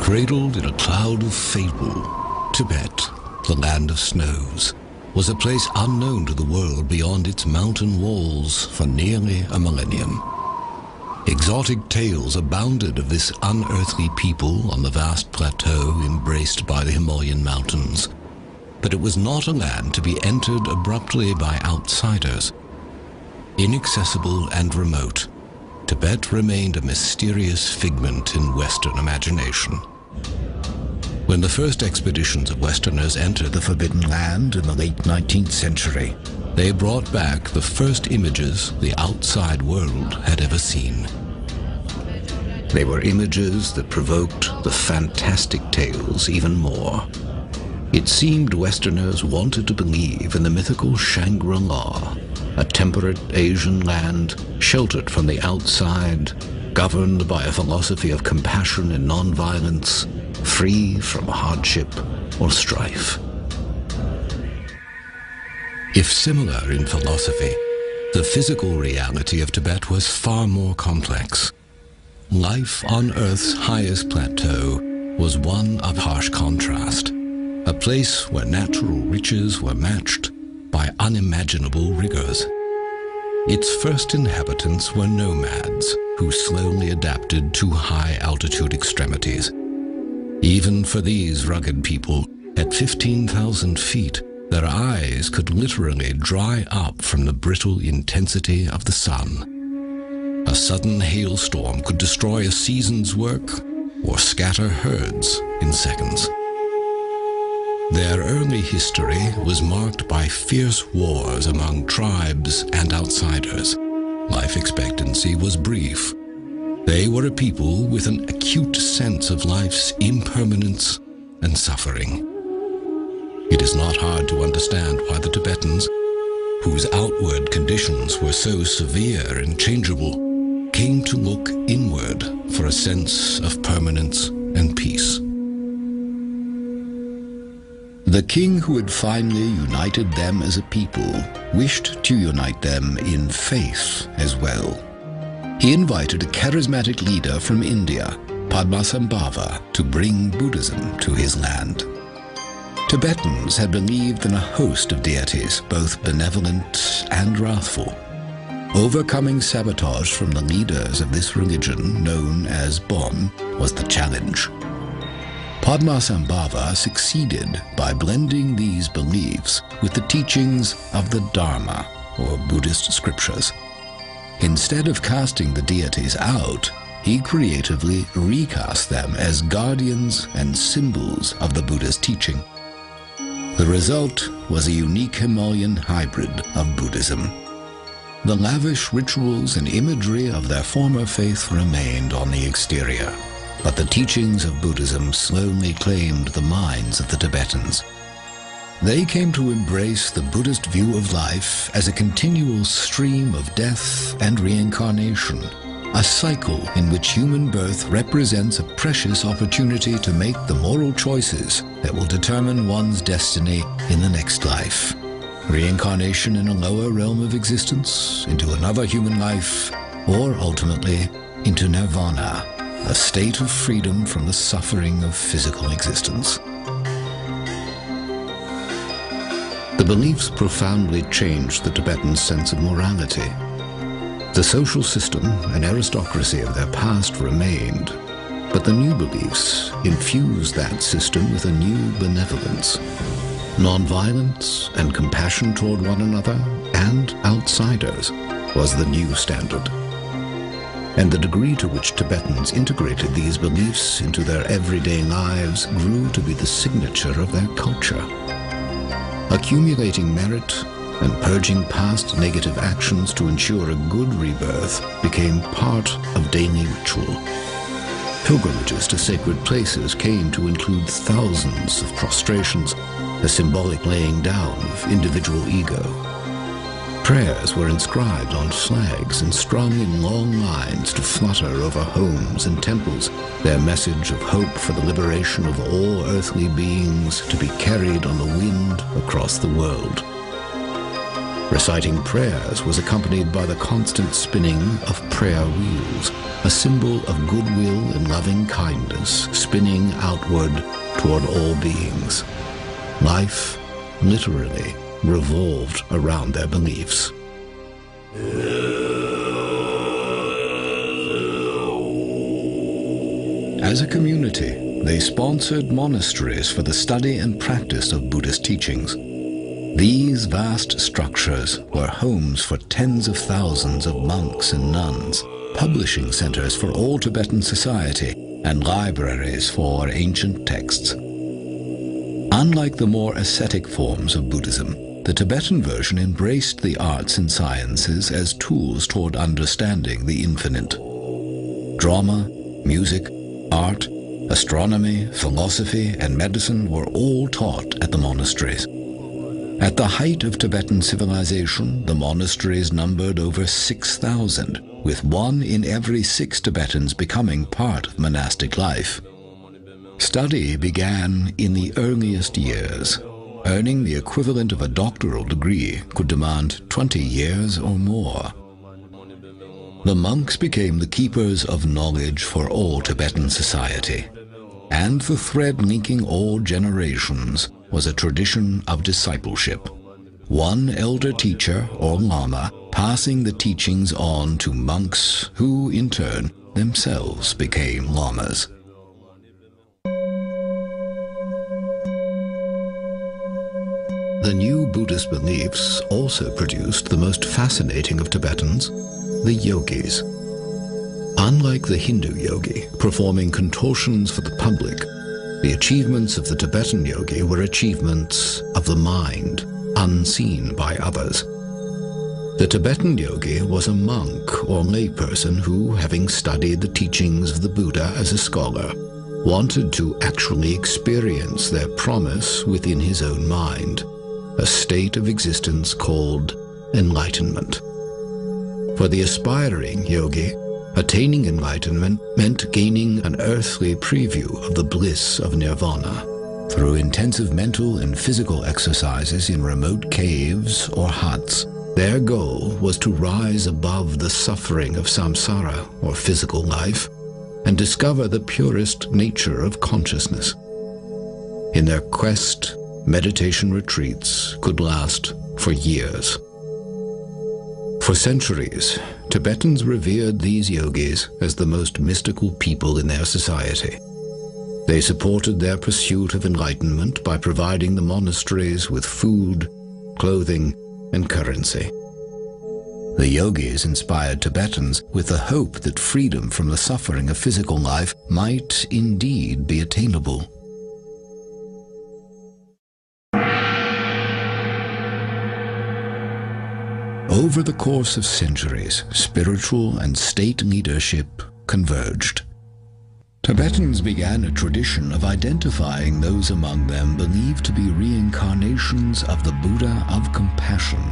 Cradled in a cloud of fable, Tibet, the land of snows, was a place unknown to the world beyond its mountain walls for nearly a millennium. Exotic tales abounded of this unearthly people on the vast plateau embraced by the Himalayan mountains. But it was not a land to be entered abruptly by outsiders. Inaccessible and remote, Tibet remained a mysterious figment in Western imagination. When the first expeditions of Westerners entered the Forbidden Land in the late 19th century, they brought back the first images the outside world had ever seen. They were images that provoked the fantastic tales even more. It seemed Westerners wanted to believe in the mythical Shangri-La, a temperate Asian land sheltered from the outside, governed by a philosophy of compassion and non-violence, free from hardship or strife. If similar in philosophy, the physical reality of Tibet was far more complex. Life on Earth's highest plateau was one of harsh contrast, a place where natural riches were matched by unimaginable rigors. Its first inhabitants were nomads who slowly adapted to high-altitude extremities. Even for these rugged people, at 15,000 feet, their eyes could literally dry up from the brittle intensity of the sun. A sudden hailstorm could destroy a season's work or scatter herds in seconds. Their early history was marked by fierce wars among tribes and outsiders. Life expectancy was brief. They were a people with an acute sense of life's impermanence and suffering. It is not hard to understand why the Tibetans, whose outward conditions were so severe and changeable, came to look inward for a sense of permanence and peace. The king who had finally united them as a people wished to unite them in faith as well. He invited a charismatic leader from India, Padmasambhava, to bring Buddhism to his land. Tibetans had believed in a host of deities, both benevolent and wrathful. Overcoming sabotage from the leaders of this religion, known as Bon, was the challenge. Padmasambhava succeeded by blending these beliefs with the teachings of the Dharma, or Buddhist scriptures. Instead of casting the deities out, he creatively recast them as guardians and symbols of the Buddha's teaching. The result was a unique Himalayan hybrid of Buddhism. The lavish rituals and imagery of their former faith remained on the exterior, but the teachings of Buddhism slowly claimed the minds of the Tibetans. They came to embrace the Buddhist view of life as a continual stream of death and reincarnation, a cycle in which human birth represents a precious opportunity to make the moral choices that will determine one's destiny in the next life. Reincarnation in a lower realm of existence, into another human life, or ultimately into nirvana, a state of freedom from the suffering of physical existence. The beliefs profoundly changed the Tibetan sense of morality. The social system and aristocracy of their past remained, but the new beliefs infused that system with a new benevolence. Nonviolence and compassion toward one another and outsiders was the new standard. And the degree to which Tibetans integrated these beliefs into their everyday lives grew to be the signature of their culture. Accumulating merit and purging past negative actions to ensure a good rebirth became part of daily ritual. Pilgrimages to sacred places came to include thousands of prostrations, a symbolic laying down of individual ego. Prayers were inscribed on flags and strung in long lines to flutter over homes and temples, their message of hope for the liberation of all earthly beings to be carried on the wind across the world. Reciting prayers was accompanied by the constant spinning of prayer wheels, a symbol of goodwill and loving kindness spinning outward toward all beings. Life, literally, revolved around their beliefs. As a community, they sponsored monasteries for the study and practice of Buddhist teachings. These vast structures were homes for tens of thousands of monks and nuns, publishing centers for all Tibetan society, and libraries for ancient texts. Unlike the more ascetic forms of Buddhism, the Tibetan version embraced the arts and sciences as tools toward understanding the infinite. Drama, music, art, astronomy, philosophy, and medicine were all taught at the monasteries. At the height of Tibetan civilization, the monasteries numbered over 6,000, with 1 in every 6 Tibetans becoming part of monastic life. Study began in the earliest years. Earning the equivalent of a doctoral degree could demand 20 years or more. The monks became the keepers of knowledge for all Tibetan society, and the thread linking all generations was a tradition of discipleship. One elder teacher or lama passing the teachings on to monks who, in turn, themselves became lamas. The new Buddhist beliefs also produced the most fascinating of Tibetans, the yogis. Unlike the Hindu yogi, performing contortions for the public, the achievements of the Tibetan yogi were achievements of the mind, unseen by others. The Tibetan yogi was a monk or layperson who, having studied the teachings of the Buddha as a scholar, wanted to actually experience their promise within his own mind, a state of existence called enlightenment. For the aspiring yogi, attaining enlightenment meant gaining an earthly preview of the bliss of nirvana. Through intensive mental and physical exercises in remote caves or huts, their goal was to rise above the suffering of samsara, or physical life, and discover the purest nature of consciousness. In their quest, meditation retreats could last for years. For centuries, Tibetans revered these yogis as the most mystical people in their society. They supported their pursuit of enlightenment by providing the monasteries with food, clothing, and currency. The yogis inspired Tibetans with the hope that freedom from the suffering of physical life might indeed be attainable. Over the course of centuries, spiritual and state leadership converged. Tibetans began a tradition of identifying those among them believed to be reincarnations of the Buddha of compassion.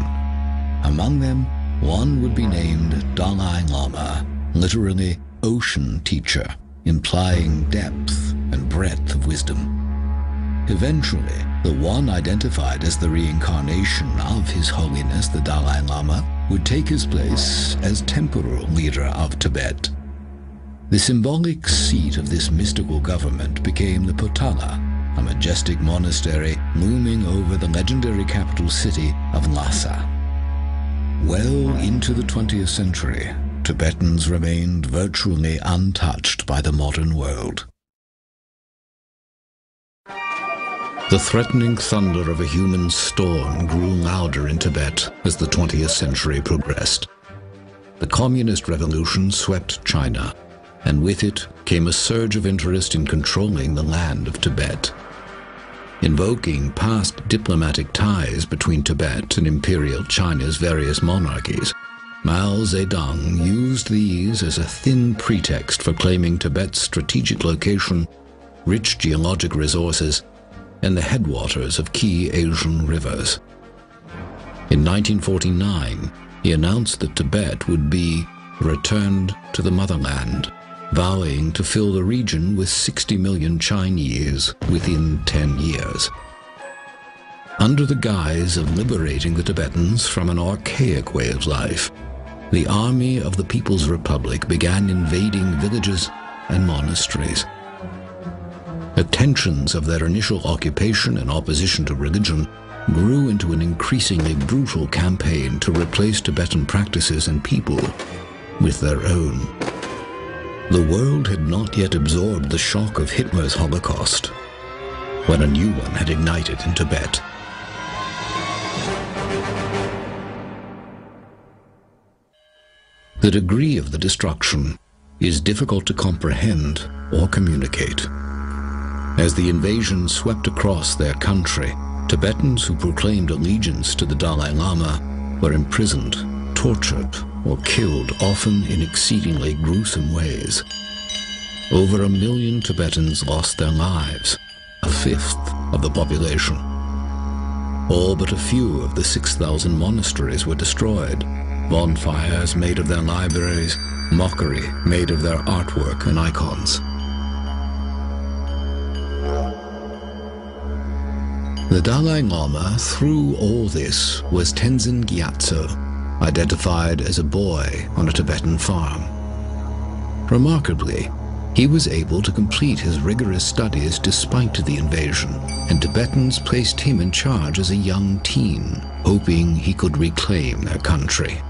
Among them, one would be named Dalai Lama, literally ocean teacher, implying depth and breadth of wisdom. Eventually, the one identified as the reincarnation of His Holiness the Dalai Lama would take his place as temporal leader of Tibet. The symbolic seat of this mystical government became the Potala, a majestic monastery looming over the legendary capital city of Lhasa. Well into the 20th century, Tibetans remained virtually untouched by the modern world. The threatening thunder of a human storm grew louder in Tibet as the 20th century progressed. The communist revolution swept China, and with it came a surge of interest in controlling the land of Tibet. Invoking past diplomatic ties between Tibet and Imperial China's various monarchies, Mao Zedong used these as a thin pretext for claiming Tibet's strategic location, rich geologic resources, and the headwaters of key Asian rivers. In 1949, he announced that Tibet would be returned to the motherland, vowing to fill the region with 60 million Chinese within 10 years. Under the guise of liberating the Tibetans from an archaic way of life, the army of the People's Republic began invading villages and monasteries. The tensions of their initial occupation and opposition to religion grew into an increasingly brutal campaign to replace Tibetan practices and people with their own. The world had not yet absorbed the shock of Hitler's Holocaust, when a new one had ignited in Tibet. The degree of the destruction is difficult to comprehend or communicate. As the invasion swept across their country, Tibetans who proclaimed allegiance to the Dalai Lama were imprisoned, tortured, or killed, often in exceedingly gruesome ways. Over 1 million Tibetans lost their lives, a fifth of the population. All but a few of the 6,000 monasteries were destroyed, bonfires made of their libraries, mockery made of their artwork and icons. The Dalai Lama, through all this, was Tenzin Gyatso, identified as a boy on a Tibetan farm. Remarkably, he was able to complete his rigorous studies despite the invasion, and Tibetans placed him in charge as a young teen, hoping he could reclaim their country.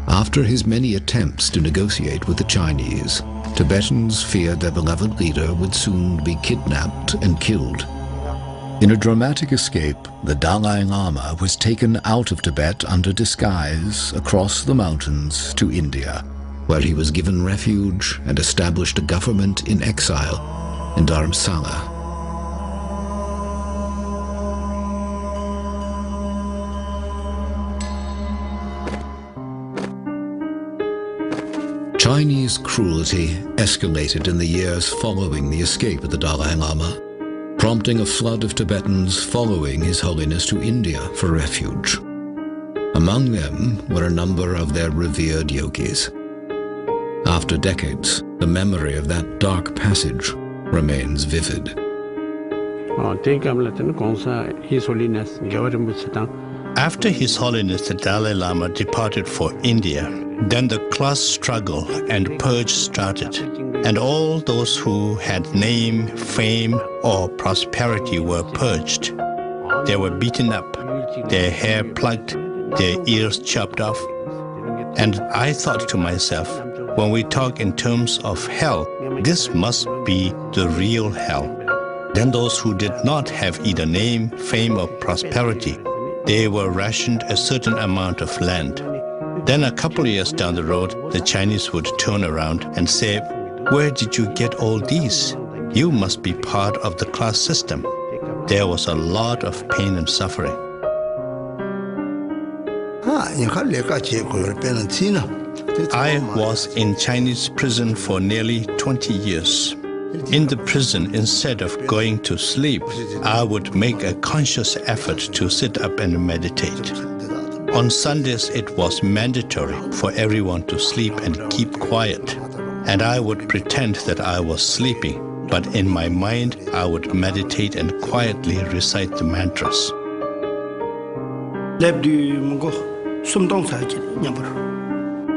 After his many attempts to negotiate with the Chinese, Tibetans feared their beloved leader would soon be kidnapped and killed. In a dramatic escape, the Dalai Lama was taken out of Tibet under disguise across the mountains to India, where he was given refuge and established a government in exile in Dharamsala. Chinese cruelty escalated in the years following the escape of the Dalai Lama, prompting a flood of Tibetans following His Holiness to India for refuge. Among them were a number of their revered yogis. After decades, the memory of that dark passage remains vivid. After His Holiness the Dalai Lama departed for India, then the class struggle and purge started, and all those who had name, fame, or prosperity were purged. They were beaten up, their hair plucked, their ears chopped off. And I thought to myself, when we talk in terms of hell, this must be the real hell. Then those who did not have either name, fame, or prosperity, they were rationed a certain amount of land. Then a couple of years down the road, the Chinese would turn around and say, "Where did you get all these? You must be part of the class system." There was a lot of pain and suffering. I was in Chinese prison for nearly 20 years. In the prison, instead of going to sleep, I would make a conscious effort to sit up and meditate. On Sundays, it was mandatory for everyone to sleep and keep quiet. And I would pretend that I was sleeping, but in my mind, I would meditate and quietly recite the mantras.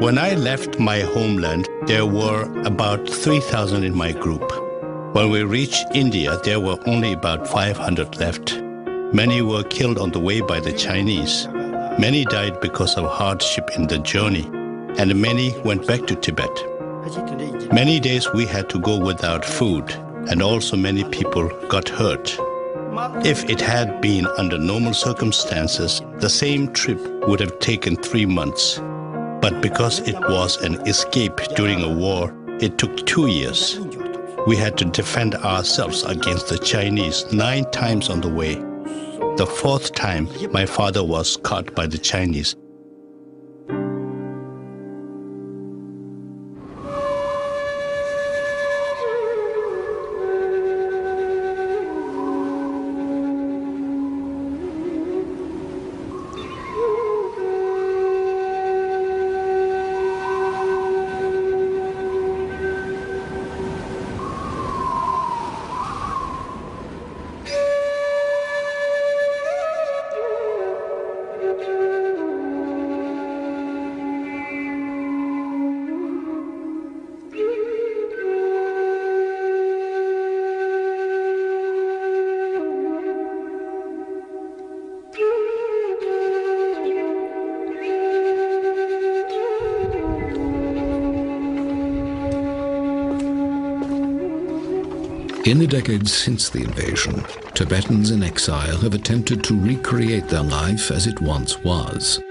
When I left my homeland, there were about 3,000 in my group. When we reached India, there were only about 500 left. Many were killed on the way by the Chinese. Many died because of hardship in the journey, and many went back to Tibet. Many days we had to go without food, and also many people got hurt. If it had been under normal circumstances, the same trip would have taken 3 months. But because it was an escape during a war, it took 2 years. We had to defend ourselves against the Chinese 9 times on the way. The 4th time, my father was caught by the Chinese. In the decades since the invasion, Tibetans in exile have attempted to recreate their life as it once was.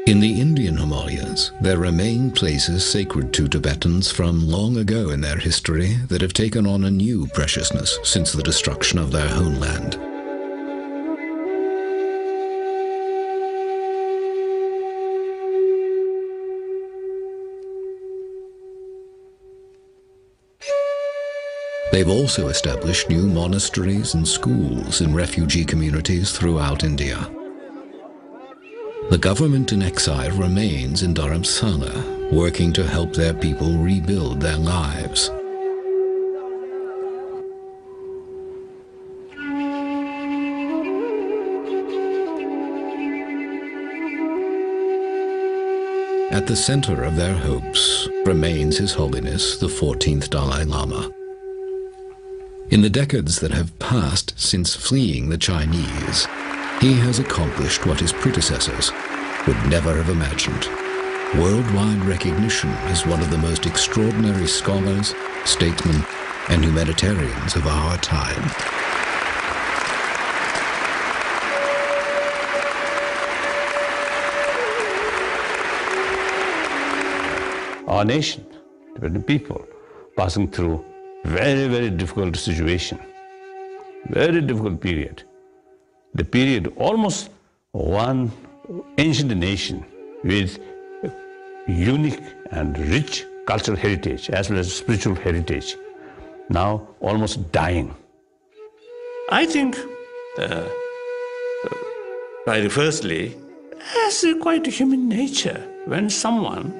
In the Indian Himalayas, there remain places sacred to Tibetans from long ago in their history that have taken on a new preciousness since the destruction of their homeland. They've also established new monasteries and schools in refugee communities throughout India. The government in exile remains in Dharamsala, working to help their people rebuild their lives. At the center of their hopes remains His Holiness the 14th Dalai Lama. In the decades that have passed since fleeing the Chinese, he has accomplished what his predecessors would never have imagined: worldwide recognition as one of the most extraordinary scholars, statesmen, and humanitarians of our time. Our nation, Tibetan people, passing through very, very difficult situation, very difficult period. The period almost one ancient nation with unique and rich cultural heritage as well as spiritual heritage, now almost dying. I think, firstly, as quite human nature, when someone,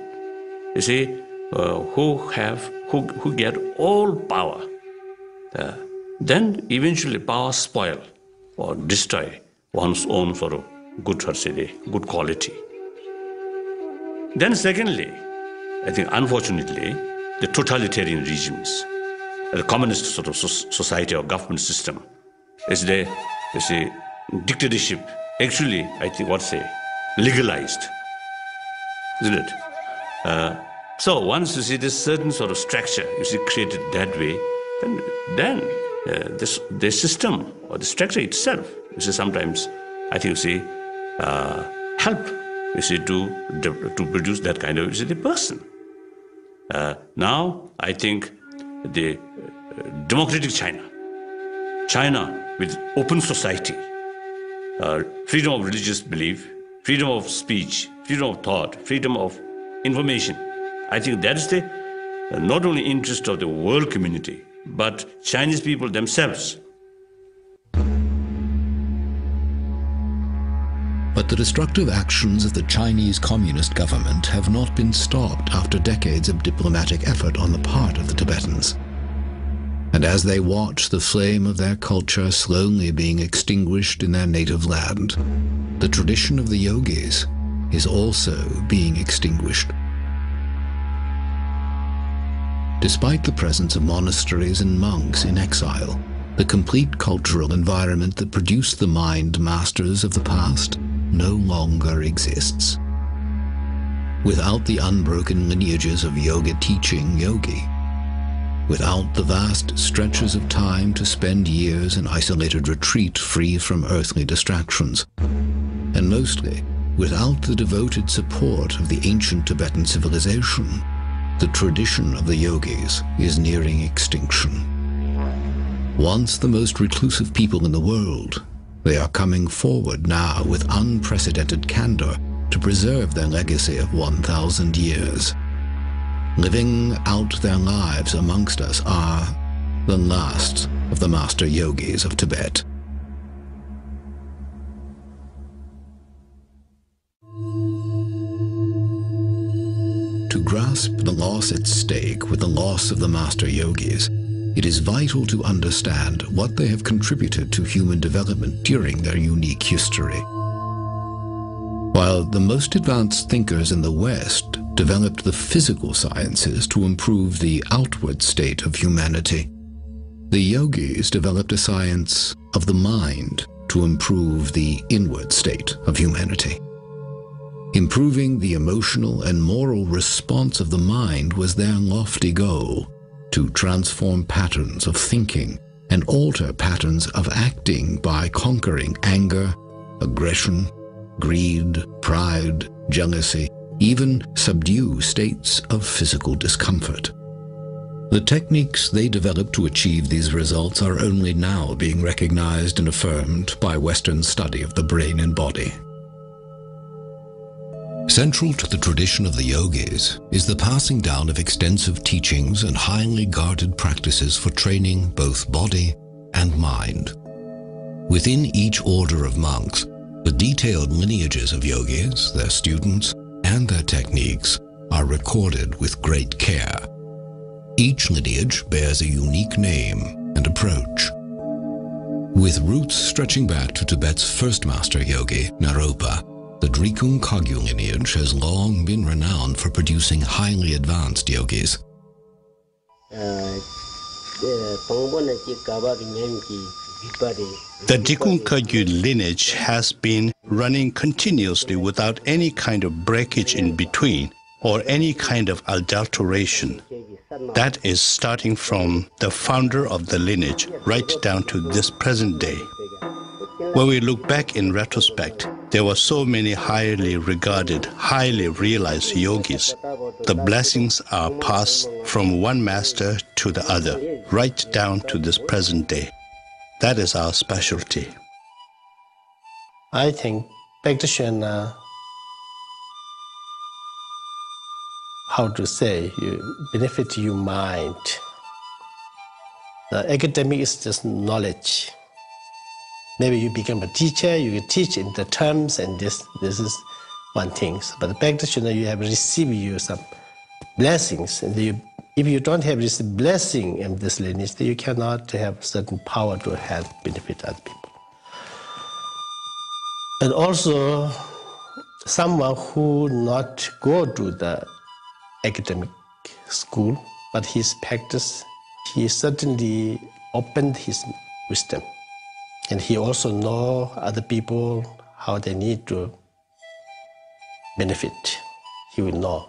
you see, who get all power, then eventually power spoil or destroy one's own sort of good quality. Then secondly, I think unfortunately, the totalitarian regimes, the communist sort of society or government system, is the dictatorship actually, I think, legalized, isn't it? So once you see this certain sort of structure, created that way, then the system or the structure itself, sometimes I think help to produce that kind of the person. Now I think the democratic China with open society, freedom of religious belief, freedom of speech, freedom of thought, freedom of information. I think that is the not only interest of the world community, but Chinese people themselves. But the destructive actions of the Chinese Communist government have not been stopped after decades of diplomatic effort on the part of the Tibetans. And as they watch the flame of their culture slowly being extinguished in their native land, the tradition of the yogis is also being extinguished. Despite the presence of monasteries and monks in exile, the complete cultural environment that produced the mind masters of the past no longer exists. Without the unbroken lineages of yoga teaching yogi, without the vast stretches of time to spend years in isolated retreat free from earthly distractions, and mostly without the devoted support of the ancient Tibetan civilization, the tradition of the yogis is nearing extinction. Once the most reclusive people in the world, they are coming forward now with unprecedented candor to preserve their legacy of 1,000 years. Living out their lives amongst us are the last of the master yogis of Tibet. To grasp the loss at stake with the loss of the master yogis, it is vital to understand what they have contributed to human development during their unique history. While the most advanced thinkers in the West developed the physical sciences to improve the outward state of humanity, the yogis developed a science of the mind to improve the inward state of humanity. Improving the emotional and moral response of the mind was their lofty goal, to transform patterns of thinking and alter patterns of acting by conquering anger, aggression, greed, pride, jealousy, even subdue states of physical discomfort. The techniques they developed to achieve these results are only now being recognized and affirmed by Western study of the brain and body. Central to the tradition of the yogis is the passing down of extensive teachings and highly guarded practices for training both body and mind. Within each order of monks, the detailed lineages of yogis, their students, and their techniques are recorded with great care. Each lineage bears a unique name and approach. With roots stretching back to Tibet's first master yogi, Naropa, the Drikung Kagyu lineage has long been renowned for producing highly advanced yogis. The Drikung Kagyu lineage has been running continuously without any kind of breakage in between or any kind of adulteration. That is starting from the founder of the lineage right down to this present day. When we look back in retrospect, there were so many highly regarded, highly realized yogis. The blessings are passed from one master to the other, right down to this present day. That is our specialty. I think practitioner, how to say, you benefit your mind. The academic is just knowledge. Maybe you become a teacher, you can teach in the terms, and this is one thing. But the practitioner, you have received you some blessings, and if you don't have this blessing in this lineage, then you cannot have certain power to help benefit other people. And also, someone who not go to the academic school, but his practice, he certainly opened his wisdom. And he also know other people, how they need to benefit. He will know.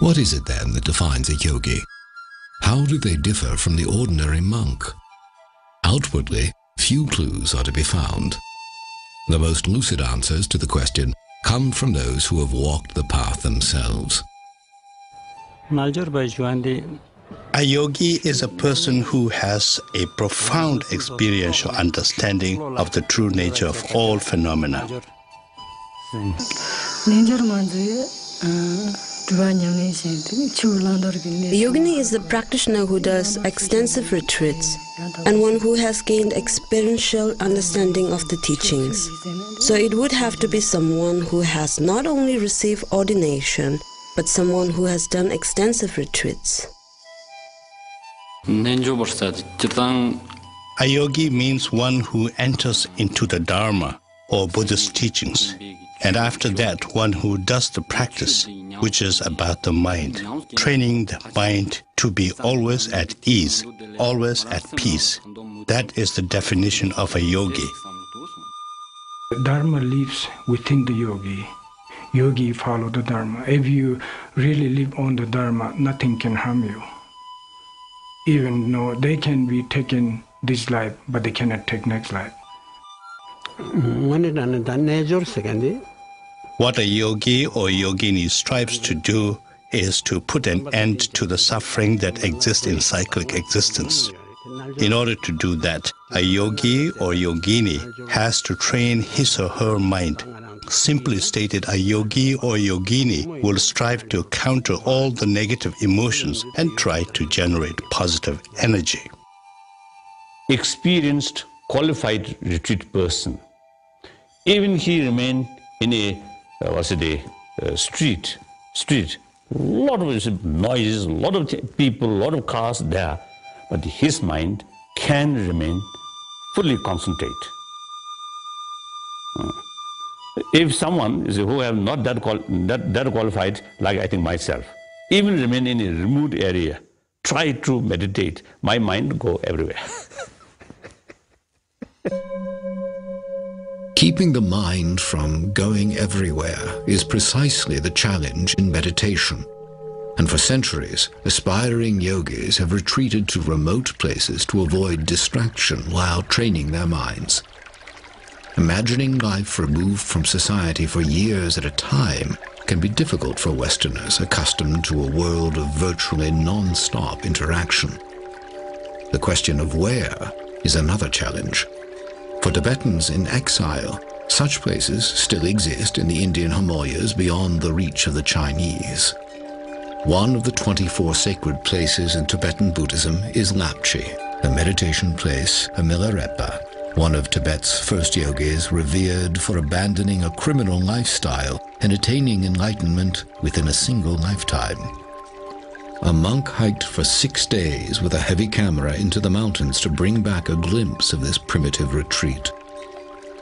What is it then that defines a yogi? How do they differ from the ordinary monk? Outwardly, few clues are to be found. The most lucid answers to the question come from those who have walked the path themselves. A yogi is a person who has a profound experiential understanding of the true nature of all phenomena. The yogini is the practitioner who does extensive retreats and one who has gained experiential understanding of the teachings. So it would have to be someone who has not only received ordination, but someone who has done extensive retreats. A yogi means one who enters into the Dharma or Buddhist teachings, and after that one who does the practice, which is about the mind, training the mind to be always at ease, always at peace. That is the definition of a yogi. Dharma lives within the yogi. Yogi follow the Dharma. If you really live on the Dharma, nothing can harm you. Even though they can be taken this life, but they cannot take next life. What a yogi or yogini strives to do is to put an end to the suffering that exists in cyclic existence. In order to do that, a yogi or yogini has to train his or her mind. Simply stated, a yogi or yogini will strive to counter all the negative emotions and try to generate positive energy. Experienced, qualified retreat person, even he remain in a street, lot of noises, a lot of people, a lot of cars there, but his mind can remain fully concentrate. If someone who have not that qualified, like I think myself, even remain in a remote area, try to meditate, my mind go everywhere. Keeping the mind from going everywhere is precisely the challenge in meditation. and for centuries, aspiring yogis have retreated to remote places to avoid distraction while training their minds. Imagining life removed from society for years at a time can be difficult for Westerners accustomed to a world of virtually non-stop interaction. The question of where is another challenge. For Tibetans in exile, such places still exist in the Indian Himalayas beyond the reach of the Chinese. One of the 24 sacred places in Tibetan Buddhism is Lapchi, a meditation place, a Milarepa, one of Tibet's first yogis revered for abandoning a criminal lifestyle and attaining enlightenment within a single lifetime. A monk hiked for 6 days with a heavy camera into the mountains to bring back a glimpse of this primitive retreat.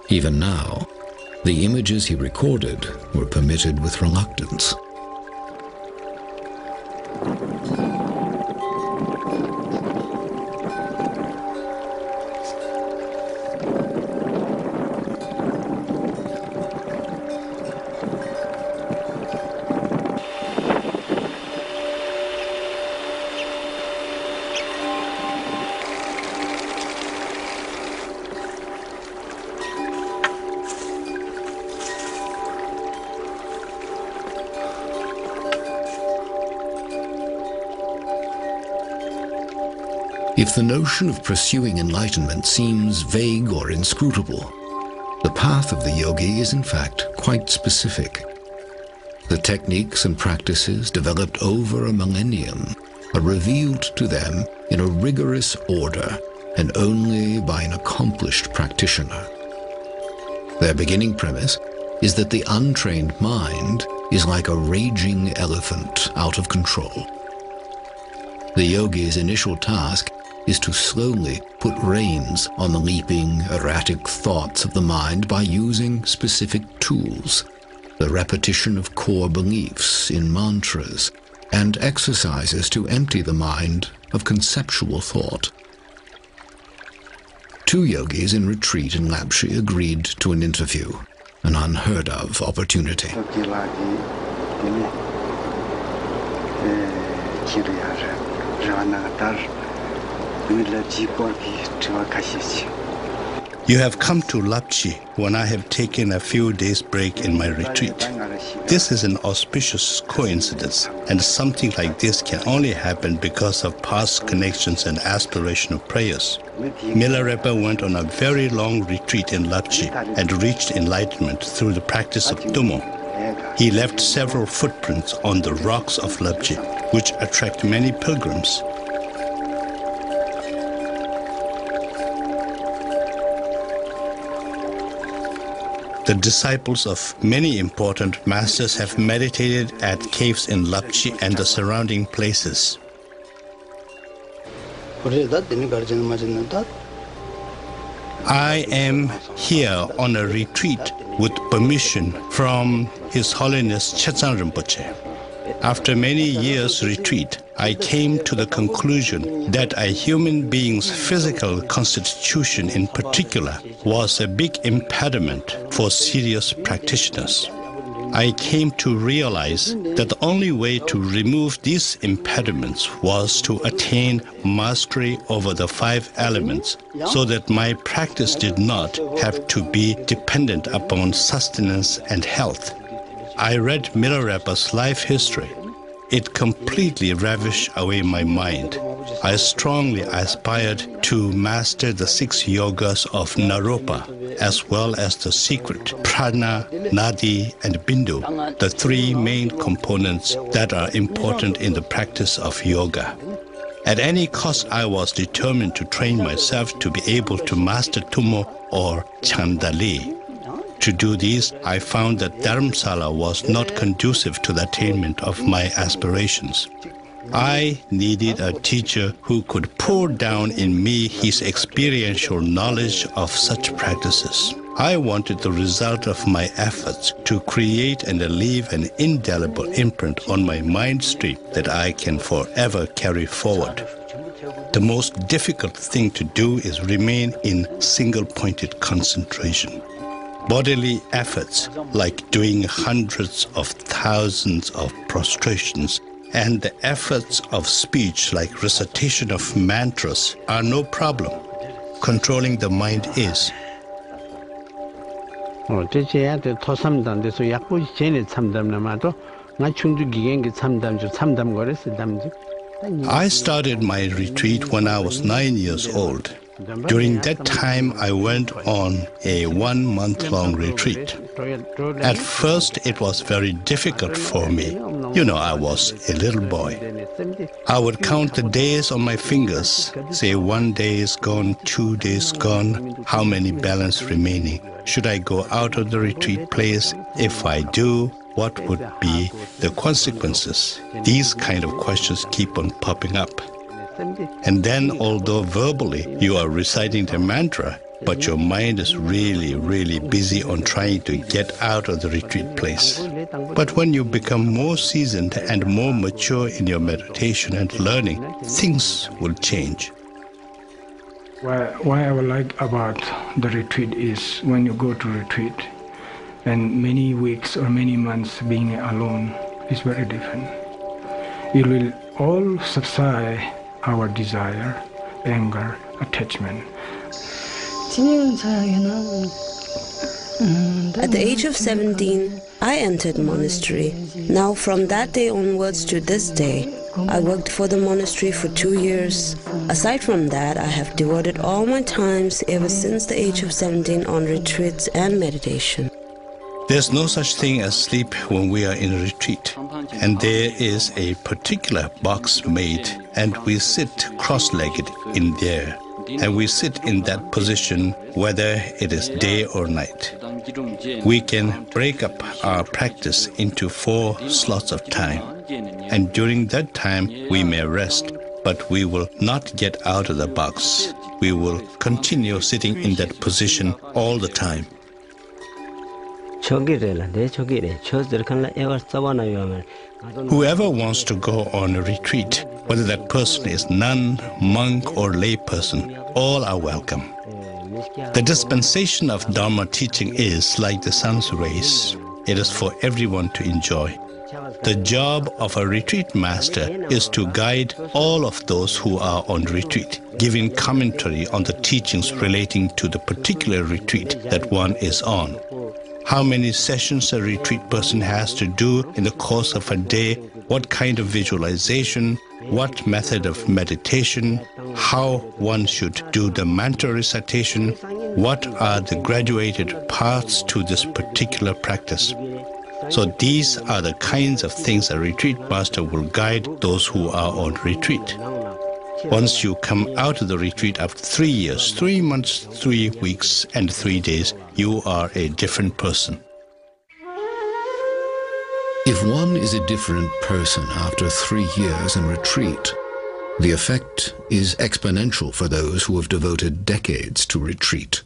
Even now, the images he recorded were permitted with reluctance. If the notion of pursuing enlightenment seems vague or inscrutable, the path of the yogi is in fact quite specific. The techniques and practices developed over a millennium are revealed to them in a rigorous order and only by an accomplished practitioner. Their beginning premise is that the untrained mind is like a raging elephant out of control. The yogi's initial task is to slowly put reins on the leaping, erratic thoughts of the mind by using specific tools, the repetition of core beliefs in mantras, and exercises to empty the mind of conceptual thought. 2 yogis in retreat in Lapchi agreed to an interview, an unheard-of opportunity. You have come to Lapchi when I have taken a few days break in my retreat. This is an auspicious coincidence, and something like this can only happen because of past connections and aspirational prayers. Milarepa went on a very long retreat in Lapchi and reached enlightenment through the practice of Tummo. He left several footprints on the rocks of Lapchi, which attract many pilgrims. The disciples of many important masters have meditated at caves in Lapchi and the surrounding places. I am here on a retreat with permission from His Holiness Chetsang Rinpoche. After many years' retreat, I came to the conclusion that a human being's physical constitution in particular was a big impediment for serious practitioners. I came to realize that the only way to remove these impediments was to attain mastery over the 5 elements, so that my practice did not have to be dependent upon sustenance and health. I read Milarepa's life history. It completely ravished away my mind. I strongly aspired to master the 6 yogas of Naropa, as well as the secret prana, nadi, and bindu, the 3 main components that are important in the practice of yoga. At any cost, I was determined to train myself to be able to master Tummo or Chandali. To do this, I found that Dharamsala was not conducive to the attainment of my aspirations. I needed a teacher who could pour down in me his experiential knowledge of such practices. I wanted the result of my efforts to create and leave an indelible imprint on my mind stream that I can forever carry forward. The most difficult thing to do is remain in single-pointed concentration. Bodily efforts, like doing hundreds of thousands of prostrations And the efforts of speech, like recitation of mantras, are no problem. Controlling the mind is. I started my retreat when I was 9 years old. During that time, I went on a 1-month-long retreat. At first, it was very difficult for me. You know, I was a little boy. I would count the days on my fingers, say 1 day is gone, 2 days gone, how many balance remaining? Should I go out of the retreat place? If I do, what would be the consequences? These kind of questions keep on popping up. And then, although verbally you are reciting the mantra, but your mind is really, really busy on trying to get out of the retreat place. But when you become more seasoned and more mature in your meditation and learning, things will change. Why I would like about the retreat is when you go to retreat and many weeks or many months being alone is very different. It will all subside our desire, anger, attachment. At the age of 17, I entered monastery. Now from that day onwards to this day, I worked for the monastery for 2 years. Aside from that, I have devoted all my times ever since the age of 17 on retreats and meditation. There's no such thing as sleep when we are in a retreat. And there is a particular box made, and we sit cross-legged in there. And we sit in that position whether it is day or night. We can break up our practice into 4 slots of time. And during that time, we may rest, but we will not get out of the box. We will continue sitting in that position all the time. Whoever wants to go on a retreat, whether that person is nun, monk, or lay person, all are welcome. The dispensation of Dharma teaching is like the sun's rays. It is for everyone to enjoy. The job of a retreat master is to guide all of those who are on retreat, giving commentary on the teachings relating to the particular retreat that one is on. How many sessions a retreat person has to do in the course of a day, what kind of visualization, what method of meditation, how one should do the mantra recitation, what are the graduated paths to this particular practice. So these are the kinds of things a retreat master will guide those who are on retreat. Once you come out of the retreat after 3 years, 3 months, 3 weeks, and 3 days, you are a different person. If one is a different person after 3 years in retreat, the effect is exponential for those who have devoted decades to retreat.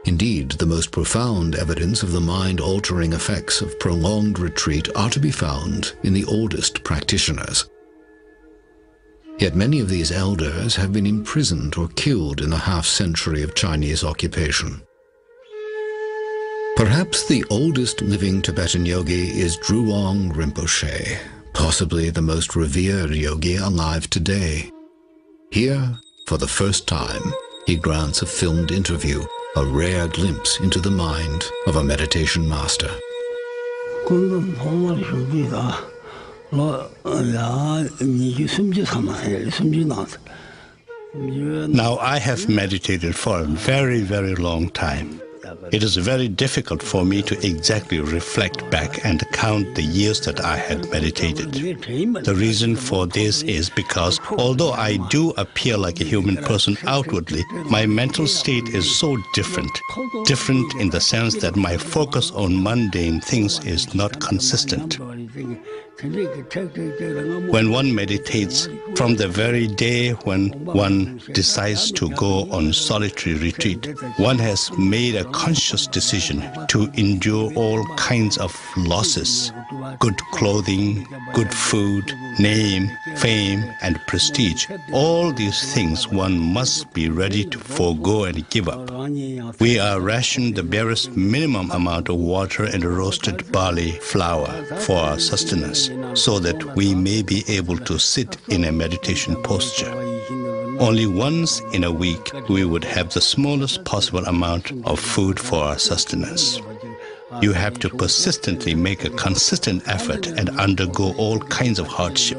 Indeed, the most profound evidence of the mind-altering effects of prolonged retreat are to be found in the oldest practitioners. Yet many of these elders have been imprisoned or killed in the half-century of Chinese occupation. Perhaps the oldest living Tibetan yogi is Drüong Rinpoche, possibly the most revered yogi alive today. Here, for the first time, he grants a filmed interview, a rare glimpse into the mind of a meditation master. Now, I have meditated for a very, very long time. It is very difficult for me to exactly reflect back and count the years that I had meditated. The reason for this is because although I do appear like a human person outwardly, my mental state is so different. Different in the sense that my focus on mundane things is not consistent. When one meditates, from the very day when one decides to go on solitary retreat, one has made a conscious decision to endure all kinds of losses: good clothing, good food, name, fame, and prestige. All these things one must be ready to forego and give up. We are rationed the barest minimum amount of water and roasted barley flour for our sustenance. practice so that we may be able to sit in a meditation posture. Only once in a week we would have the smallest possible amount of food for our sustenance. You have to persistently make a consistent effort and undergo all kinds of hardship.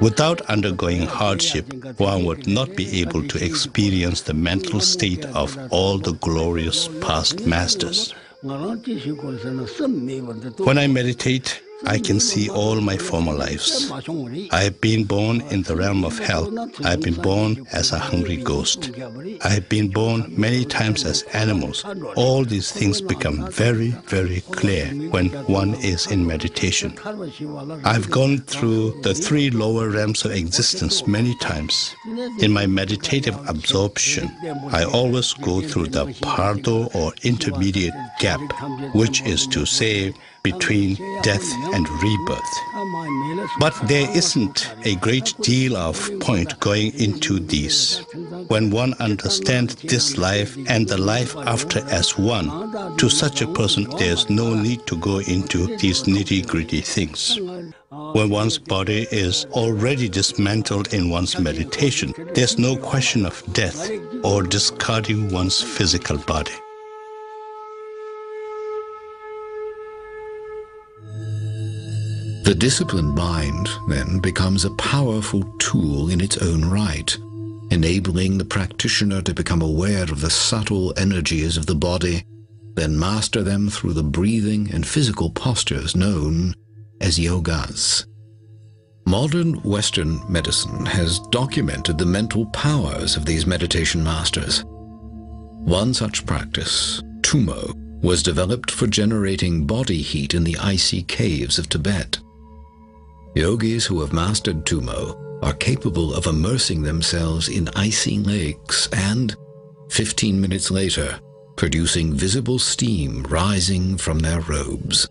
Without undergoing hardship, one would not be able to experience the mental state of all the glorious past masters. When I meditate, I can see all my former lives. I have been born in the realm of hell. I have been born as a hungry ghost. I have been born many times as animals. All these things become very, very clear when one is in meditation. I've gone through the 3 lower realms of existence many times. In my meditative absorption, I always go through the pardo or intermediate gap, which is to say, between death and rebirth. But there isn't a great deal of point going into these. When one understands this life and the life after as one, to such a person there's no need to go into these nitty-gritty things. When one's body is already dismantled in one's meditation, there's no question of death or discarding one's physical body. The disciplined mind, then, becomes a powerful tool in its own right, enabling the practitioner to become aware of the subtle energies of the body, then master them through the breathing and physical postures known as yogas. Modern Western medicine has documented the mental powers of these meditation masters. One such practice, tumo, was developed for generating body heat in the icy caves of Tibet. Yogis who have mastered tumo are capable of immersing themselves in icy lakes and, 15 minutes later, producing visible steam rising from their robes.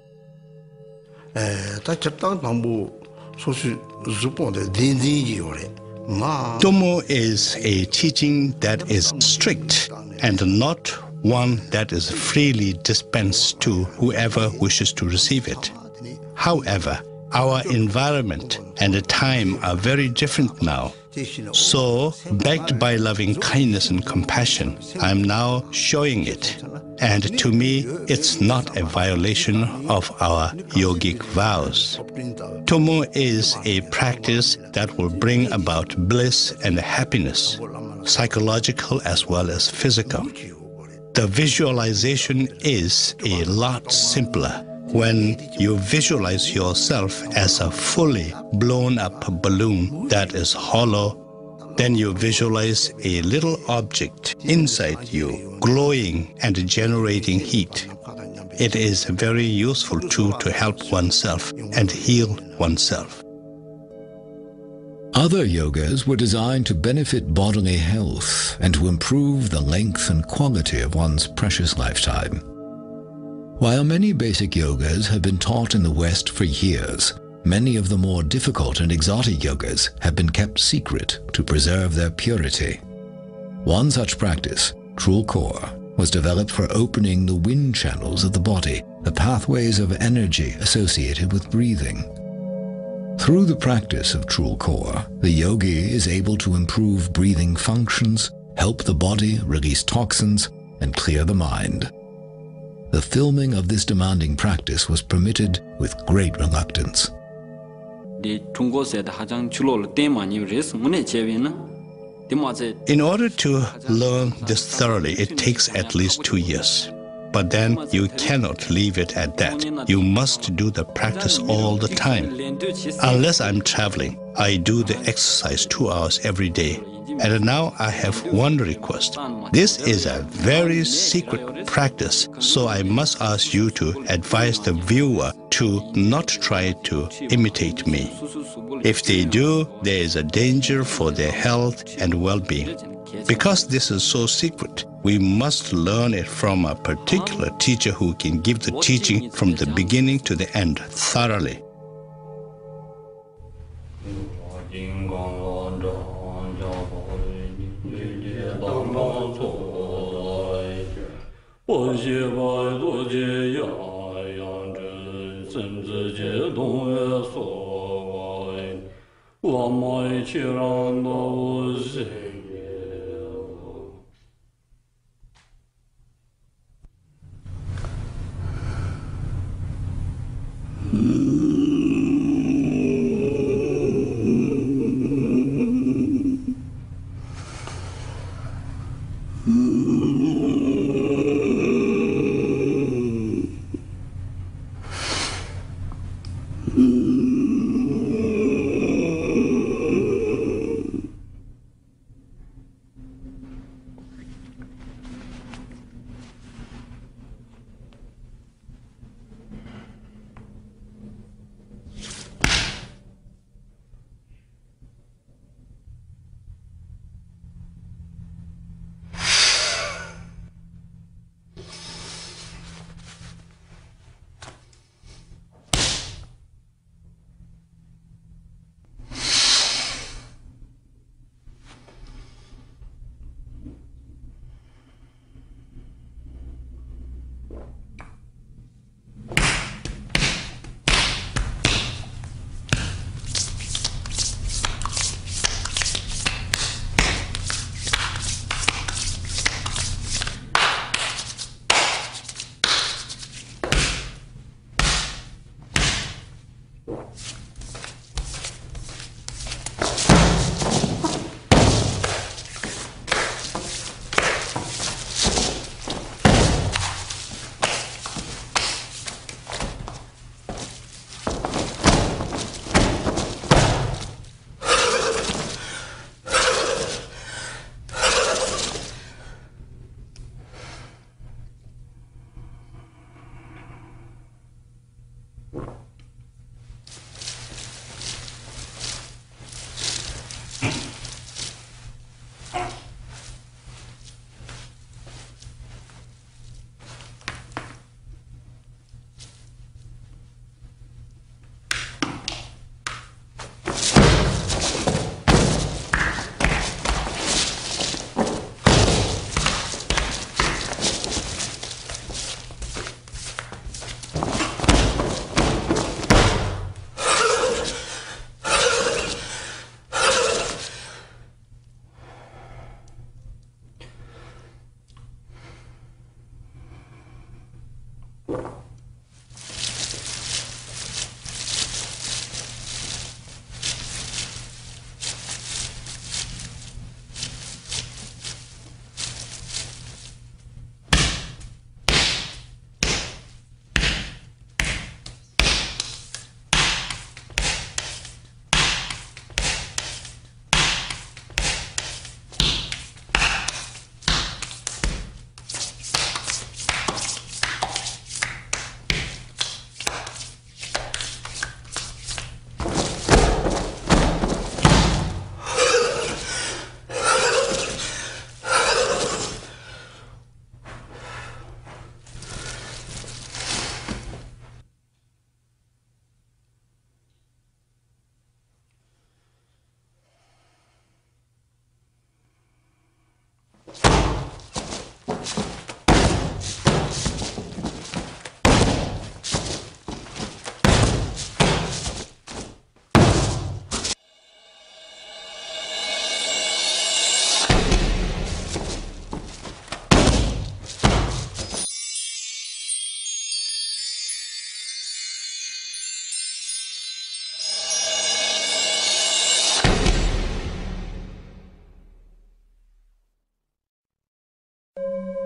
Tumo is a teaching that is strict and not one that is freely dispensed to whoever wishes to receive it. However, our environment and the time are very different now. So, backed by loving kindness and compassion, I am now showing it. And to me, it's not a violation of our yogic vows. Tumo is a practice that will bring about bliss and happiness, psychological as well as physical. The visualization is a lot simpler. When you visualize yourself as a fully blown up balloon that is hollow, then you visualize a little object inside you, glowing and generating heat. It is a very useful tool to help oneself and heal oneself. Other yogas were designed to benefit bodily health and to improve the length and quality of one's precious lifetime. While many basic yogas have been taught in the West for years, many of the more difficult and exotic yogas have been kept secret to preserve their purity. One such practice, Trulkor, was developed for opening the wind channels of the body, the pathways of energy associated with breathing. Through the practice of Trulkor, the yogi is able to improve breathing functions, help the body release toxins, and clear the mind. The filming of this demanding practice was permitted with great reluctance. In order to learn this thoroughly, it takes at least 2 years. But then you cannot leave it at that. You must do the practice all the time. Unless I'm traveling, I do the exercise 2 hours every day. And now I have one request. This is a very secret practice, so I must ask you to advise the viewer to not try to imitate me. If they do, there is a danger for their health and well-being. Because this is so secret, we must learn it from a particular teacher who can give the teaching from the beginning to the end thoroughly.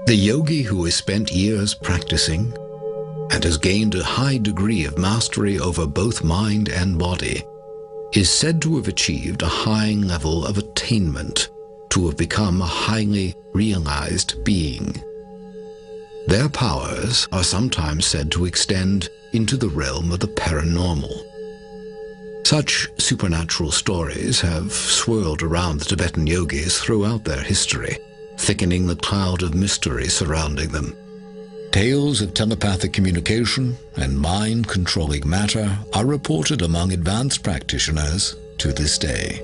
The yogi who has spent years practicing and has gained a high degree of mastery over both mind and body is said to have achieved a high level of attainment, to have become a highly realized being. Their powers are sometimes said to extend into the realm of the paranormal. Such supernatural stories have swirled around the Tibetan yogis throughout their history, thickening the cloud of mystery surrounding them. Tales of telepathic communication and mind-controlling matter are reported among advanced practitioners to this day.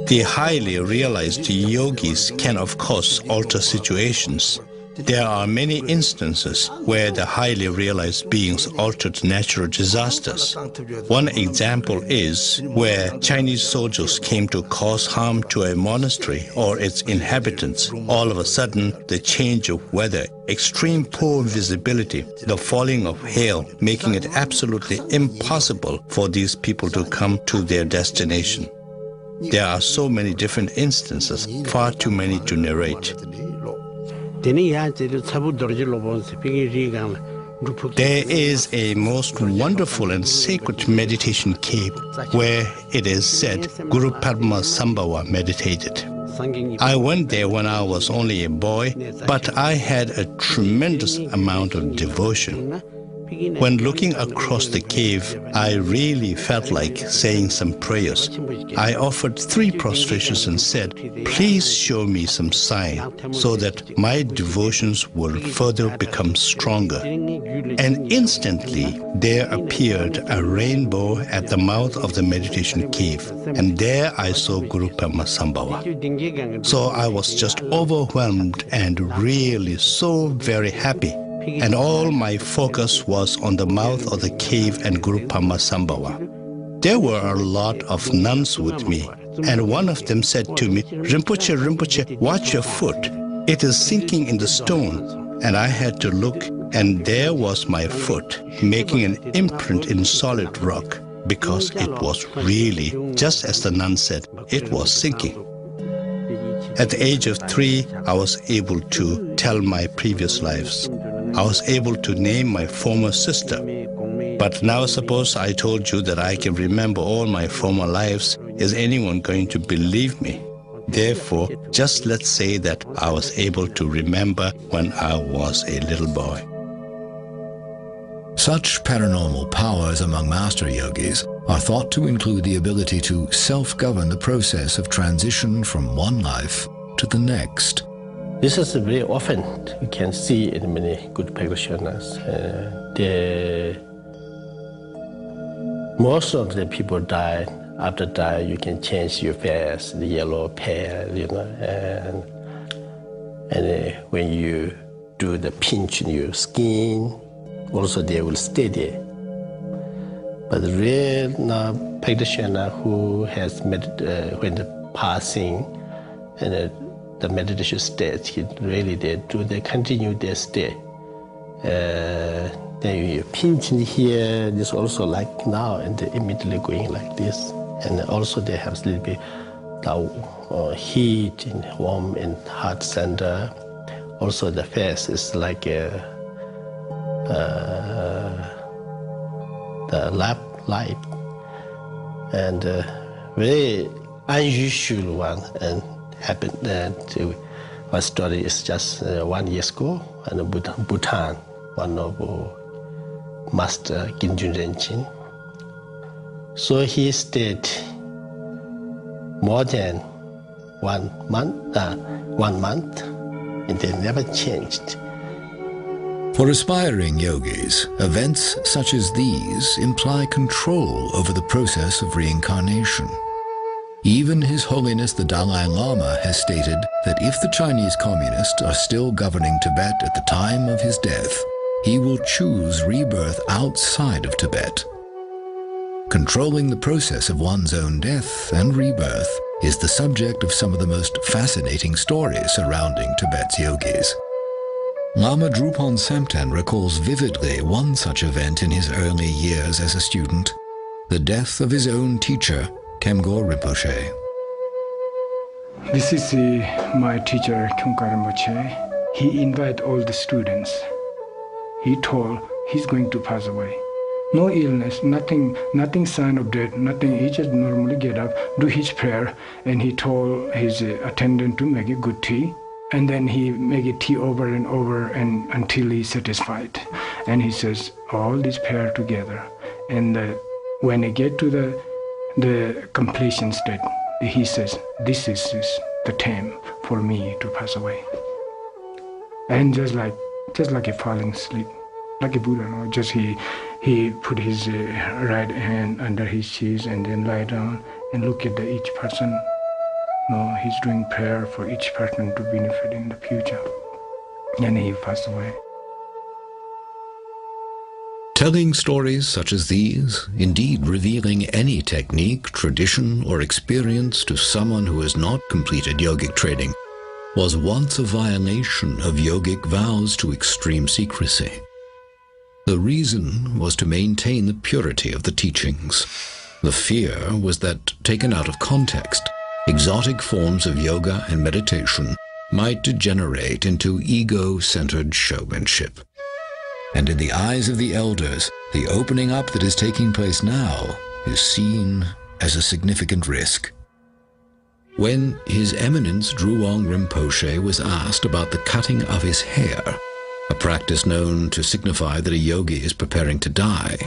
The highly realized yogis can, of course, alter situations, There are many instances where the highly realized beings altered natural disasters. One example is where Chinese soldiers came to cause harm to a monastery or its inhabitants. All of a sudden, the change of weather, extreme poor visibility, the falling of hail, making it absolutely impossible for these people to come to their destination. There are so many different instances, far too many to narrate. There is a most wonderful and sacred meditation cave where it is said Guru Padma Sambhava meditated. I went there when I was only a boy, but I had a tremendous amount of devotion. When looking across the cave, I really felt like saying some prayers. I offered 3 prostrations and said, "Please show me some sign so that my devotions will further become stronger." And instantly there appeared a rainbow at the mouth of the meditation cave, and there I saw Guru Padma Sambhava. So I was just overwhelmed and really so very happy. And all my focus was on the mouth of the cave and Guru Padma Sambhava. There were a lot of nuns with me, and one of them said to me, "Rinpoche, Rinpoche, watch your foot. It is sinking in the stone." And I had to look, and there was my foot, making an imprint in solid rock, because it was really, just as the nun said, it was sinking. At the age of 3, I was able to tell my previous lives. I was able to name my former sister. But now suppose I told you that I can remember all my former lives. Is anyone going to believe me? Therefore, just let's say that I was able to remember when I was a little boy. Such paranormal powers among master yogis are thought to include the ability to self-govern the process of transition from one life to the next. This is very often you can see in many good practitioners. Most of the people die. After die, you can change your face, the yellow, pale, and when you do the pinch in your skin, also they will stay there. But the real practitioner who has when the passing and the meditation state, they continue their stay. Then you pinch in here, this also like now, and they immediately going like this. And also they have a little bit heat and warm and hot center. Also the face is like the lamp light, and very unusual one. And happened that my story is just 1 year ago, in Bhutan, one of Master Ginjun Rinchen. So he stayed more than 1 month, and they never changed. For aspiring yogis, events such as these imply control over the process of reincarnation. Even His Holiness the Dalai Lama has stated that if the Chinese communists are still governing Tibet at the time of his death, he will choose rebirth outside of Tibet. Controlling the process of one's own death and rebirth is the subject of some of the most fascinating stories surrounding Tibet's yogis. Lama Drupon Samten recalls vividly one such event in his early years as a student, the death of his own teacher, Kemgor Rinpoche. This is my teacher, Kemgor Rinpoche. He invited all the students. He told he's going to pass away. No illness, nothing sign of death, nothing. He just normally get up, do his prayer, and he told his attendant to make a good tea. And then he make a tea over and over and until he's satisfied. And he says, all this prayer together. And when he get to the completion state, he says, this is the time for me to pass away. And just like a falling asleep, like a Buddha, no? Just he put his right hand under his chest and then lie down and look at each person. No, he's doing prayer for each person to benefit in the future. and he passed away. Telling stories such as these, indeed revealing any technique, tradition, or experience to someone who has not completed yogic training, was once a violation of yogic vows to extreme secrecy. The reason was to maintain the purity of the teachings. The fear was that, taken out of context, exotic forms of yoga and meditation might degenerate into ego-centered showmanship. And in the eyes of the elders, the opening up that is taking place now is seen as a significant risk. When His Eminence Drewang Rinpoche was asked about the cutting of his hair, a practice known to signify that a yogi is preparing to die,